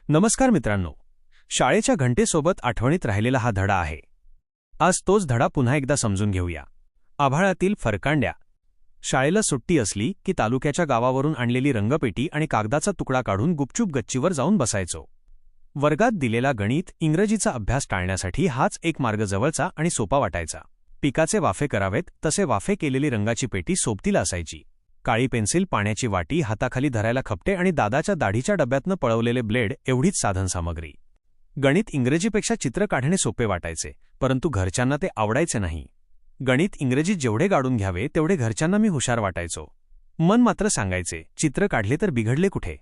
नमस्कार मित्रांनो, शाळेच्या घंटेसोबत आठवणीत राहिलेला हा धडा आहे. आज तोच धडा पुन्हा एकदा समजून घेऊया. आभाळातील फरकांड्या. शाळेला सुट्टी असली की तालुक्याच्या गावावरून आणलेली रंगपेटी आणि कागदाचा तुकडा काढून गुपचूप गच्चीवर जाऊन बसायचो. वर्गात दिलेला गणित, इंग्रजीचा अभ्यास टाळण्यासाठी हाच एक मार्ग जवळचा आणि सोपा वाटायचा. पिकाचे वाफे करावेत तसे वाफे केलेली रंगाची पेटी सोबतीला असायची. काळी पेन्सिल, पाण्याची वाटी, हाताखाली धरायला खपटे आणि दादाच्या दाढीच्या डब्यातनं पळवलेले ब्लेड एवढीच साधनसामग्री. गणित इंग्रजीपेक्षा चित्र काढणे सोपे वाटायचे, परंतु घरच्यांना ते आवडायचे नाही. गणित इंग्रजीत जेवढे गाडून घ्यावे तेवढे घरच्यांना मी हुशार वाटायचो. मन मात्र सांगायचे, चित्र काढले तर बिघडले कुठे.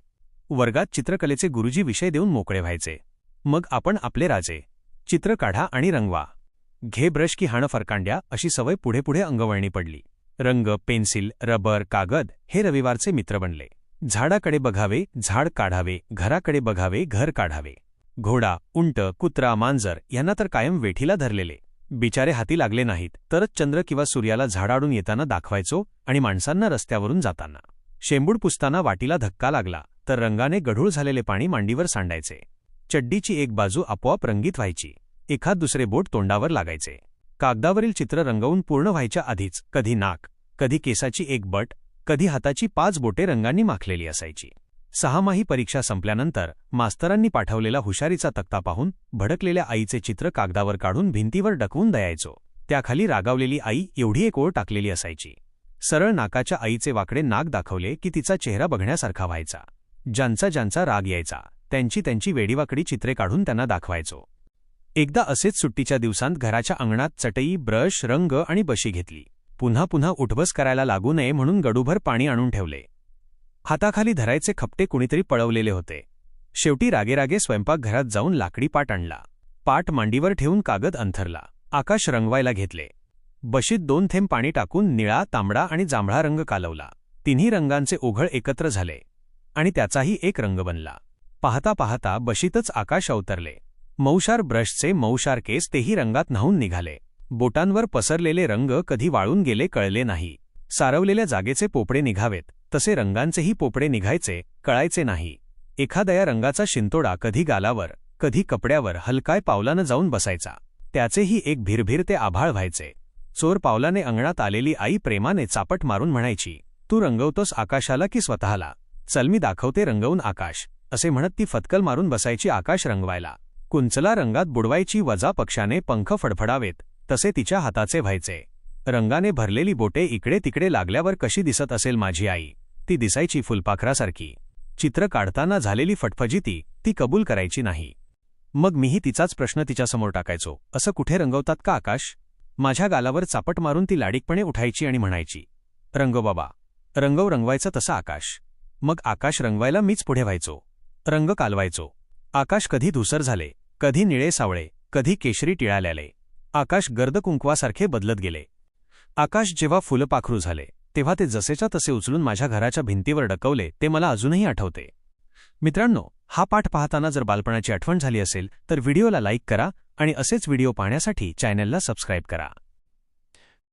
वर्गात चित्रकलेचे गुरुजी विषय देऊन मोकळे व्हायचे. मग आपण आपले राजे. चित्र काढा आणि रंगवा. घे ब्रश की हाणं फरकांड्या अशी सवय पुढे पुढे अंगवळणी पडली. रंग, पेन्सिल, रबर, कागद हे रविवारचे मित्र बनले. झाडाकडे बघावे, झाड काढावे, घराकडे बघावे, घर काढावे. घोडा, उंट, कुत्रा, मांजर यांना तर कायम वेठीला धरलेले. बिचारे हाती लागले नाहीत तरच चंद्र किंवा सूर्याला झाडाडून येताना दाखवायचो आणि माणसांना रस्त्यावरून जाताना. शेंबूड पुसताना वाटीला धक्का लागला तर रंगाने गढूळ झालेले पाणी मांडीवर सांडायचे. चड्डीची एक बाजू आपोआप रंगीत व्हायची. एखाद दुसरे बोट तोंडावर लागायचे. कागदावरील चित्र रंगवून पूर्ण व्हायच्या आधीच कधी नाक, कधी केसाची एक बट, कधी हाताची 5 बोटे रंगांनी माखलेली असायची. 6माही परीक्षा संपल्यानंतर मास्तरांनी पाठवलेला हुशारीचा तक्ता पाहून भडकलेल्या आईचे चित्र कागदावर काढून भिंतीवर डकवून द्यायचो. त्याखाली रागावलेली आई एवढी एक ओळ टाकलेली असायची. सरळ नाकाच्या आईचे वाकडे नाक दाखवले की तिचा चेहरा बघण्यासारखा व्हायचा. ज्यांचा ज्यांचा राग यायचा त्यांची वेडीवाकडी चित्रे काढून त्यांना दाखवायचो. एकदा असेच सुट्टीच्या दिवसांत घराच्या अंगणात चटई, ब्रश, रंग आणि बशी घेतली. पुन्हा पुन्हा उठबस करायला लागू नये म्हणून गडूभर पाणी आणून ठेवले. हाताखाली धरायचे खपटे कुणीतरी पळवलेले होते. शेवटी रागेरागे स्वयंपाकघरात जाऊन लाकडी पाट आणला. पाट मांडीवर ठेवून कागद अंथरला. आकाश रंगवायला घेतले. बशीत 2 थेंब पाणी टाकून निळा, तांबडा आणि जांभळा रंग कालवला. तिन्ही रंगांचे ओघळ एकत्र झाले आणि त्याचाही एक रंग बनला. पाहता पाहता बशीतच आकाश अवतरले. मऊशार ब्रशचे मऊशार केस तेही रंगात न्हाऊन निघाले. बोटांवर पसरलेले रंग कधी वाळून गेले कळले नाही. सारवलेल्या जागेचे पोपडे निघावेत तसे रंगांचेही पोपडे निघायचे कळायचे नाही. एखाद्या रंगाचा शिंतोडा कधी गालावर, कधी कपड्यावर हलकाय पावलानं जाऊन बसायचा. त्याचेही एक भिरभिर ते आभाळ व्हायचे. चोर पावलाने अंगणात आलेली आई प्रेमाने चापट मारून म्हणायची, तू रंगवतोस आकाशाला की स्वतःला? चल मी दाखवते रंगवून आकाश, असे म्हणत ती फतकल मारून बसायची आकाश रंगवायला. कुंचला रंगात बुडवायची. वजा पक्षाने पंख फडफडावेत तसे तिच्या हाताचे व्हायचे. रंगाने भरलेली बोटे इकडे तिकडे लागल्यावर कशी दिसत असेल माझी आई. ती दिसायची फुलपाखरासारखी. चित्र काढताना झालेली फटफजिती ती कबूल करायची नाही. मग मीही तिचाच प्रश्न तिच्यासमोर टाकायचो, असं कुठे रंगवतात का आकाश? माझ्या गालावर चापट मारून ती लाडीकपणे उठायची आणि म्हणायची, रंगव बाबा, रंगवायचं तसं आकाश. मग आकाश रंगवायला मीच पुढे व्हायचो. रंग कालवायचो. आकाश कधी धुसर झाले, कधी निळे सावळे, कधी केशरी टिळाल्याले. आकाश गर्द कुंकवासारखे बदलत गेले. आकाश जेव्हा फुलपाखरू झाले तेव्हा ते जसेच्या तसे उचलून माझ्या घराच्या भिंतीवर डकवले ते मला अजूनही आठवते. मित्रांनो, हा पाठ पाहताना जर बालपणाची आठवण झाली असेल तर व्हिडिओला लाईक करा आणि असेच व्हिडिओ पाहण्यासाठी चॅनलला सबस्क्राईब करा.